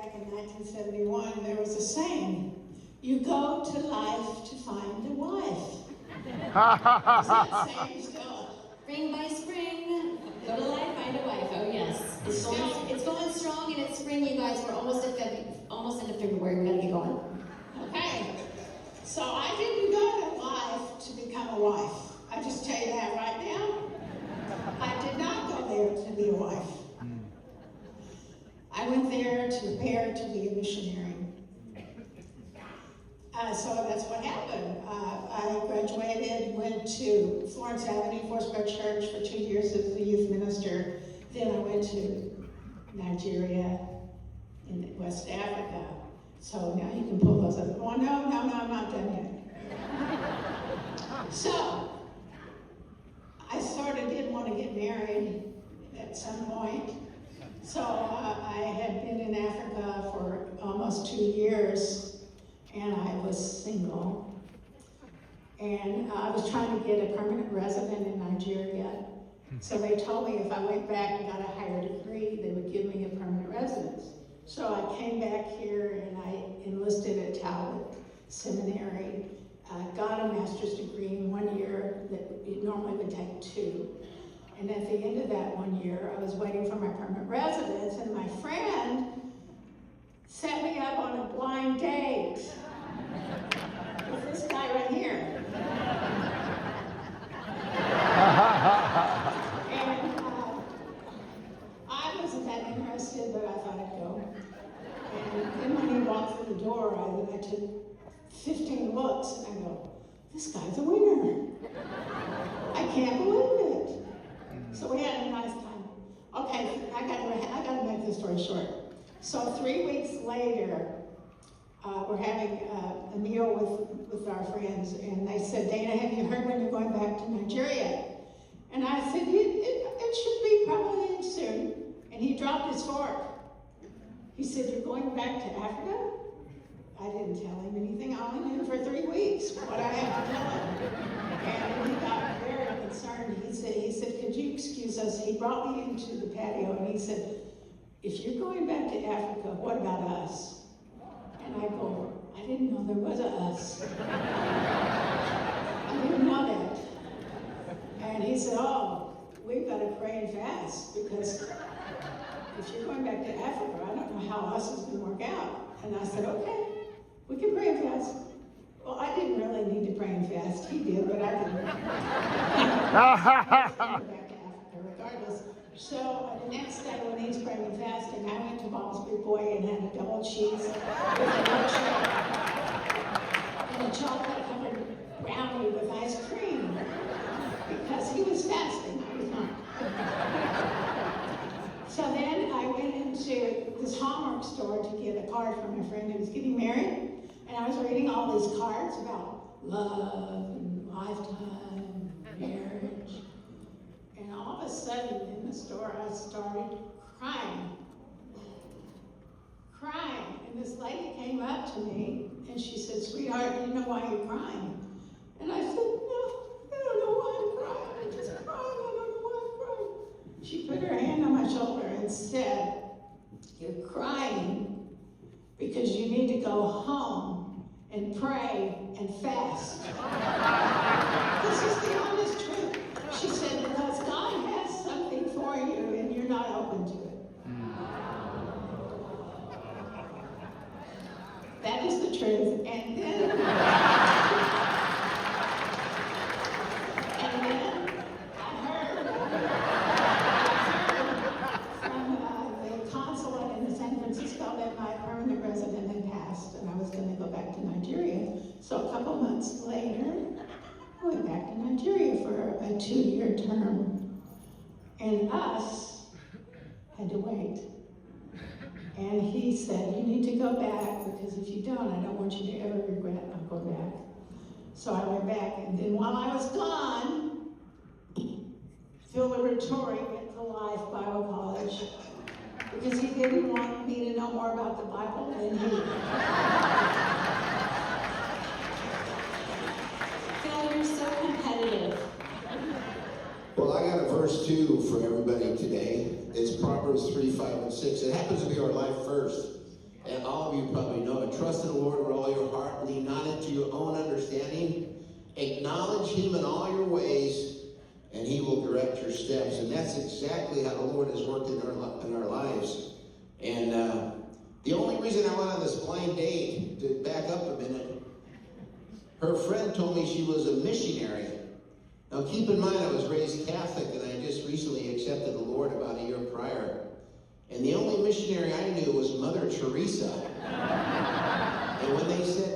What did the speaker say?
back in 1971, there was a saying, you go to life to find a wife. Is that saying still? Spring by spring, go to life, find a wife. Oh yes, it's going strong, and it's spring, you guys. We're almost into February. We gotta get going. Okay, so I didn't go to life to become a wife. I just tell you that right now. I did not go there to be a wife. I went there to prepare to be a missionary. So that's what happened. I graduated, went to Florence Avenue Foursquare Church for 2 years as a youth minister. Then I went to Nigeria in West Africa. So now you can pull those up. Oh, no, I'm not done yet. So I did want to get married at some point. So I had been in Africa for almost 2 years. And I was single. And I was trying to get a permanent resident in Nigeria. So they told me if I went back and got a higher degree, they would give me a permanent residence. So I came back here and I enlisted at Talbot Seminary. I got a master's degree in 1 year that it normally would take 2. And at the end of that 1 year, I was waiting for my permanent residence, and my friend set me up on a blind date with this guy right here. And I wasn't that interested, but I thought I'd go. And then when he walked through the door, I took 15 looks, and I go, this guy's a winner. I can't believe it. So we had a nice time. Okay, I gotta make this story short. So 3 weeks later, we're having a meal with our friends, and they said, Dana, have you heard when you're going back to Nigeria? And I said, it should be probably soon. And he dropped his fork. He said, you're going back to Africa? I didn't tell him anything. I only knew him for 3 weeks, what I had to tell him. And he got very concerned. He said, could you excuse us? He brought me into the patio, and he said, if you're going back to Africa, what about us? And I go, I didn't know there was a us. I didn't know that. And he said, oh, we've got to pray and fast, because if you're going back to Africa, I don't know how us is going to work out. And I said, okay, we can pray and fast. Well, I didn't really need to pray and fast. He did, but I didn't. I was going back to Africa regardless. So the next day when he's praying and fasting, I went to Bob's Big Boy and had a double cheese with a milkshake and a chocolate-covered brownie with ice cream, because he was fasting. I was not. So then I went into this Hallmark store to get a card from a friend who was getting married, and I was reading all these cards about love and lifetime, marriage. And all of a sudden, in the store, I started crying. And this lady came up to me, and she said, sweetheart, do you know why you're crying? And I said, no, I don't know why I'm crying. I'm just crying. I don't know why I'm crying. She put her hand on my shoulder and said, you're crying because you need to go home and pray and fast. This is the honest truth. She said, because God has something for you and you're not open to it. That is the truth. And then I heard from the consulate in San Francisco that my permanent resident had passed, and I was going to go back to Nigeria. So a couple months later, I went back to Nigeria for a 2-year term, and us had to wait. And he said, you need to go back, because if you don't, I don't want you to ever regret not going back. So I went back, and then while I was gone, Phil Liberatore went to Life Bible College, because he didn't want me to know more about the Bible than he did. Phil, you're so competitive. Well, I got a verse 2 for everybody today. It's Proverbs 3, 5, and 6. It happens to be our life verse. of you probably know it. Trust in the Lord with all your heart. Lean not into your own understanding. Acknowledge him in all your ways, and he will direct your steps. And that's exactly how the Lord has worked in our lives. And the only reason I went on this blind date, to back up a minute, her friend told me she was a missionary. Now keep in mind I was raised Catholic and I just recently accepted the Lord about a year prior. And the only missionary I knew was Mother Teresa. And when they said